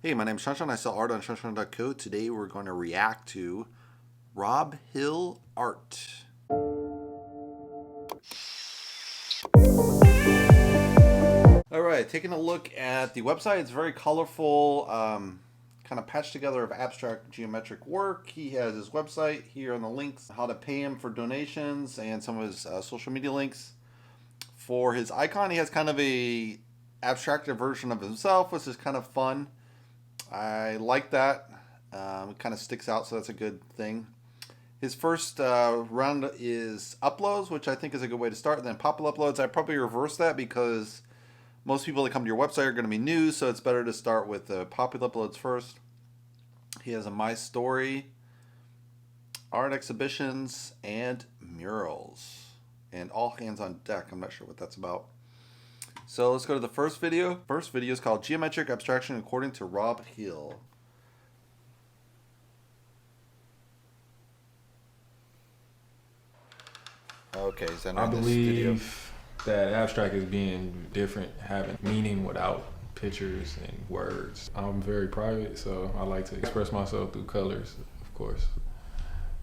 Hey, my name's Shawnshawn. I sell art on shawnshawn.co. Today we're going to react to Rob Hill art. All right, taking a look at the website. It's very colorful, kind of patched together of abstract geometric work. He has his website here on the links, how to pay him for donations, and some of his social media links. For his icon, he has kind of a abstracted version of himself, which is kind of fun. I like that. It kind of sticks out, so that's a good thing. His first round is uploads, which I think is a good way to start. And then pop-up uploads, I probably reverse that because most people that come to your website are going to be new, so it's better to start with the pop-up uploads first. He has a My Story, art exhibitions, and murals. And all hands on deck. I'm not sure what that's about. So let's go to the first video. First video is called Geometric Abstraction According to Rob Hill. Okay, he's entering this studio. I believe that abstract is being different, having meaning without pictures and words. I'm very private, so I like to express myself through colors, of course,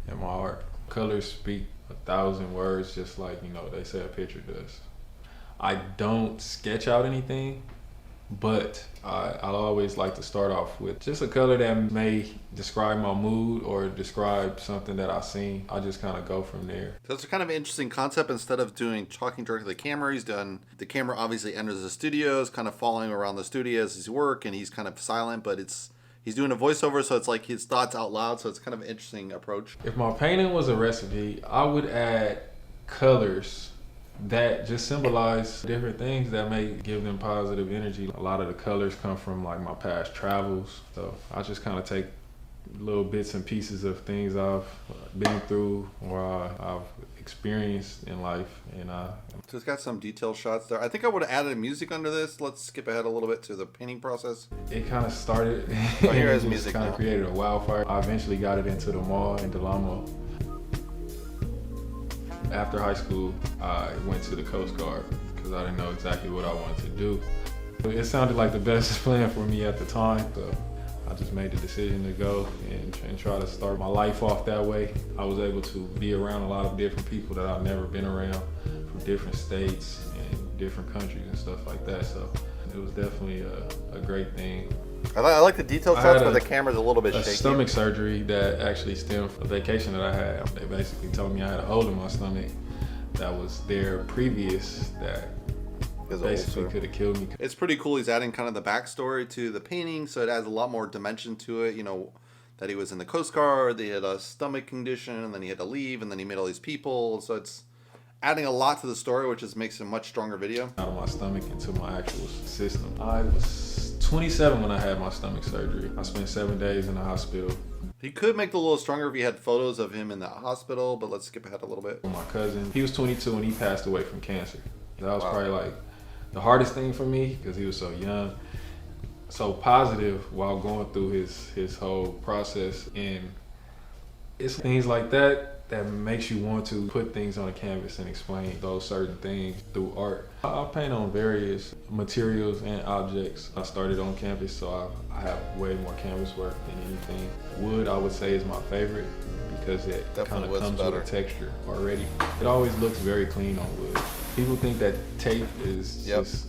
in my art. Colors speak 1,000 words, just like, they say a picture does. I don't sketch out anything, but I'll always like to start off with just a color that may describe my mood or describe something that I've seen. I just kind of go from there. So it's a kind of interesting concept. Instead of talking directly to the camera, he's done, the camera obviously enters the studio, is kind of following around the studio as he's work, and he's kind of silent, but he's doing a voiceover, so it's like his thoughts out loud, so it's kind of an interesting approach. If my painting was a recipe, I would add colors that just symbolize different things that may give them positive energy. A lot of the colors come from like my past travels, so I just kind of take little bits and pieces of things I've been through or I've experienced in life, and So it's got some detailed shots there. I think I would have added music under this. Let's skip ahead a little bit to the painting process. It kind of started. Oh, here is music. Kind of created a wildfire. I eventually got it into the mall in Delamo. After high school, I went to the Coast Guard because I didn't know exactly what I wanted to do. It sounded like the best plan for me at the time, so I just made the decision to go and try to start my life off that way. I was able to be around a lot of different people that I've never been around from different states and different countries and stuff like that, so it was definitely a great thing. I like the detailed shots, but the camera's a little bit shaky. Stomach surgery that actually stemmed from a vacation that I had. They basically told me I had a hole in my stomach that was there previous that basically could have killed me. It's pretty cool. He's adding kind of the backstory to the painting, so it adds a lot more dimension to it. That he was in the Coast Guard, they had a stomach condition, and then he had to leave, and then he met all these people. So it's adding a lot to the story, which just makes a much stronger video. Out of my stomach into my actual system. I was 27 when I had my stomach surgery. I spent 7 days in the hospital. He could make it a little stronger if he had photos of him in the hospital, but let's skip ahead a little bit. My cousin, he was 22 and he passed away from cancer. That was probably like the hardest thing for me because he was so young, so positive while going through his whole process. And it's things like that makes you want to put things on a canvas and explain those certain things through art. I paint on various materials and objects. I started on canvas, so I have way more canvas work than anything. Wood, I would say, is my favorite because it kind of comes with a texture already. It always looks very clean on wood. People think that tape is just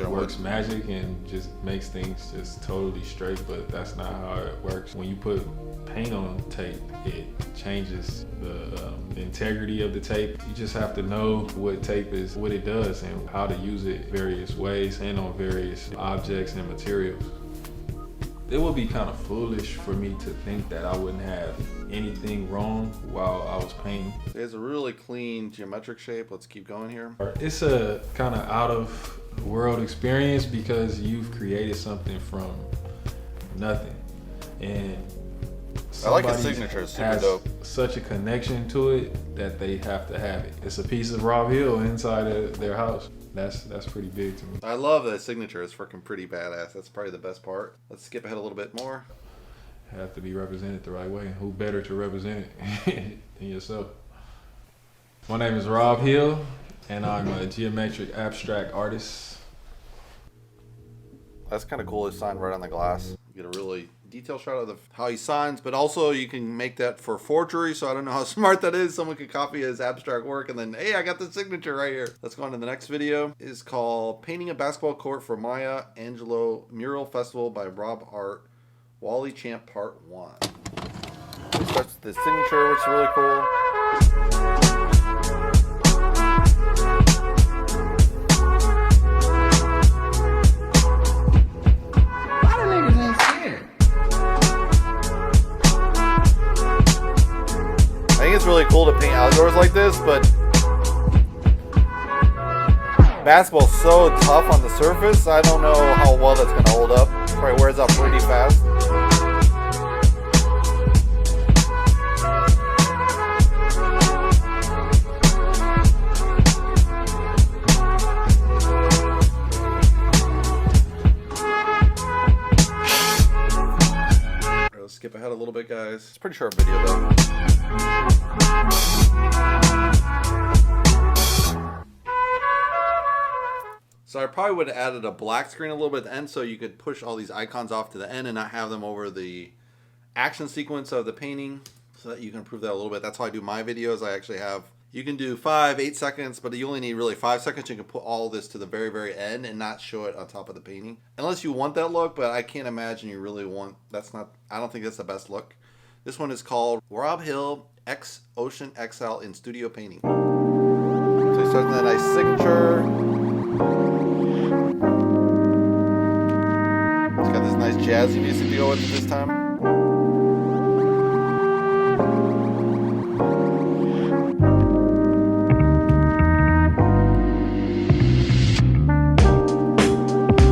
works magic and just makes things just totally straight, but that's not how it works. When you put paint on tape, it changes the integrity of the tape. You just have to know what tape is, what it does, and how to use it various ways and on various objects and materials. It would be kind of foolish for me to think that I wouldn't have anything wrong while I was painting. It has a really clean geometric shape. Let's keep going here. It's a kind of out of world experience because you've created something from nothing. And I like his signature. It's super dope. Such a connection to it that they have to have it. It's a piece of Rob Hill inside of their house. That's pretty big to me. I love the signature. It's freaking pretty badass. That's probably the best part. Let's skip ahead a little bit more. Have to be represented the right way. Who better to represent it than yourself? My name is Rob Hill, and I'm a geometric abstract artist. That's kind of cool. He signed right on the glass. You get a really detailed shot of how he signs, but also you can make that for forgery. So I don't know how smart that is. Someone could copy his abstract work and then, hey, I got the signature right here. Let's go on to the next video. It's called Painting a Basketball Court for Maya Angelou Mural Festival by Rob Art, Wally Champ Part 1. It starts with the signature, which is really cool. I think it's really cool to paint outdoors like this, but basketball's so tough on the surface, I don't know how well that's going to hold up. It probably wears out pretty fast. Let's skip ahead a little bit, guys. It's a pretty short video, though. So I probably would have added a black screen a little bit at the end so you could push all these icons off to the end and not have them over the action sequence of the painting so that you can improve that a little bit. That's how I do my videos. I actually have, you can do 5, 8 seconds, but you only need really 5 seconds. You can put all this to the very, very end and not show it on top of the painting. Unless you want that look, but I can't imagine you really want, that's not, I don't think that's the best look. This one is called Rob Hill X Ocean XL in Studio Painting. So he starts with a nice signature. It's got this nice jazzy music to go with it this time.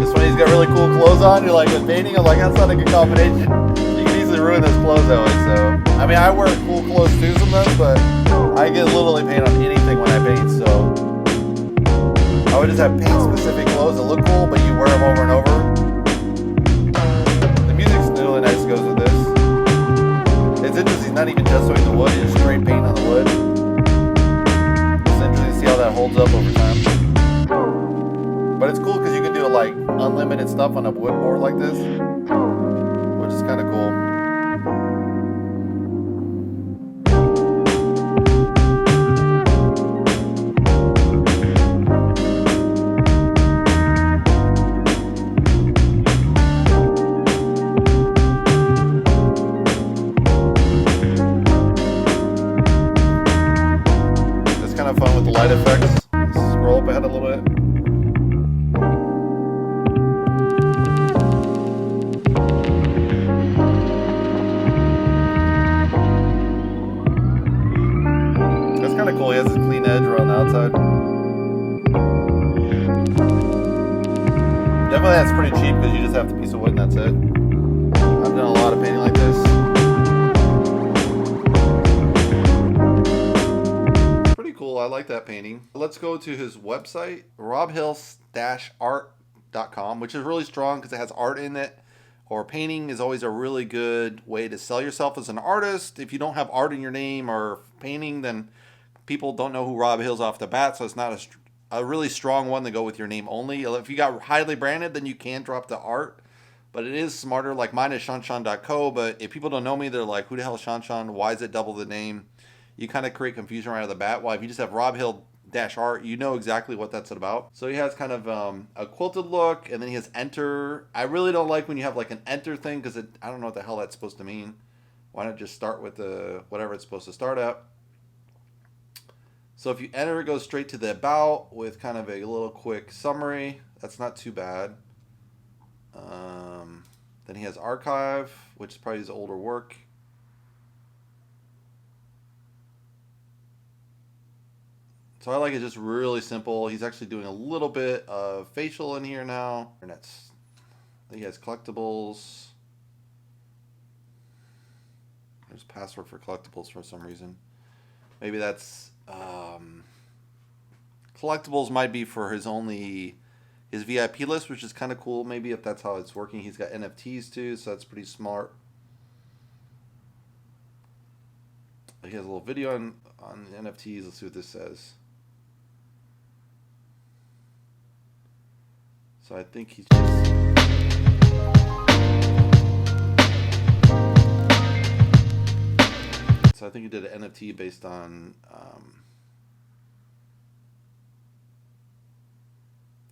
This one he's got really cool clothes on. You're like, with painting, I'm like, that's not a good combination. You can easily ruin those clothes that way, so. I mean, I wear cool clothes too sometimes, but I get literally paint on anything when I paint, so. I would just have paint-specific clothes that look cool, but you wear them over and over. The music's really nice, goes with this. It's interesting, he's not even gessoing the wood, he's just straight paint on the wood. It's interesting to see how that holds up over time. But it's cool because you can do like unlimited stuff on a wood board like this, which is kind of cool. Fun with the light effects. Scroll up ahead a little bit. That's kind of cool. He has this clean edge around the outside. Definitely that's pretty cheap because you just have the piece of wood and that's it. I've done a lot of painting like this. I like that painting. Let's go to his website, robhill-art.com, which is really strong because it has art in it. Or painting is always a really good way to sell yourself as an artist. If you don't have art in your name or painting, then people don't know who Rob Hill's off the bat, so it's not a really strong one to go with your name only. If you got highly branded, then you can drop the art. But it is smarter. Like mine is shawnshawn.co, but if people don't know me, they're like, who the hell is shawnshawn? Why is it double the name? You kind of create confusion right out of the bat. Well, if you just have Rob Hill-art, you know exactly what that's about. So he has kind of a quilted look, and then he has enter. I really don't like when you have like an enter thing because I don't know what the hell that's supposed to mean. Why not just start with the whatever it's supposed to start at? So if you enter, it goes straight to the about with kind of a little quick summary. That's not too bad. Then he has archive, which is probably his older work. So I like it just really simple. He's actually doing a little bit of facial in here now. And that's, he has collectibles. There's a password for collectibles for some reason. Maybe that's, collectibles might be for his VIP list, which is kind of cool. Maybe if that's how it's working. He's got NFTs too, so that's pretty smart. He has a little video on NFTs. Let's see what this says. So I think he's just... So I think he did an NFT based on...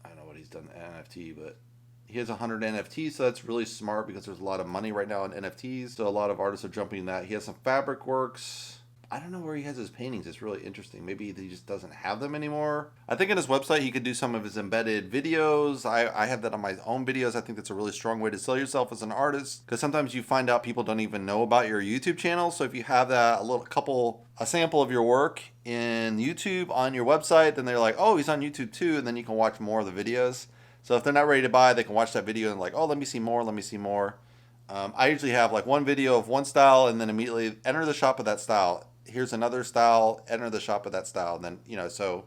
I don't know what he's done NFT, but he has 100 NFTs, so that's really smart because there's a lot of money right now in NFTs. So a lot of artists are jumping that. He has some fabric works. I don't know where he has his paintings. It's really interesting. Maybe he just doesn't have them anymore. I think on his website he could do some of his embedded videos. I have that on my own videos. I think that's a really strong way to sell yourself as an artist, because sometimes you find out people don't even know about your YouTube channel. So if you have that a sample of your work in YouTube on your website, then they're like, oh, he's on YouTube too, and then you can watch more of the videos. So if they're not ready to buy, they can watch that video and like, oh, let me see more, let me see more. I usually have like one video of one style and then immediately enter the shop of that style. Here's another style, enter the shop of that style. And then, so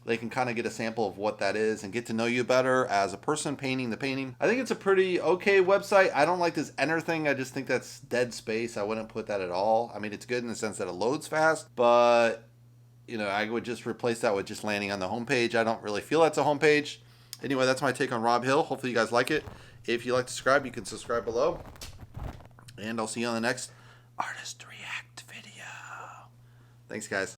they can kind of get a sample of what that is and get to know you better as a person painting the painting. I think it's a pretty okay website. I don't like this enter thing. I just think that's dead space. I wouldn't put that at all. I mean, it's good in the sense that it loads fast, but I would just replace that with just landing on the homepage. I don't really feel that's a homepage. Anyway, that's my take on Rob Hill. Hopefully you guys like it. If you like to subscribe, you can subscribe below. And I'll see you on the next Artist React video. Thanks, guys.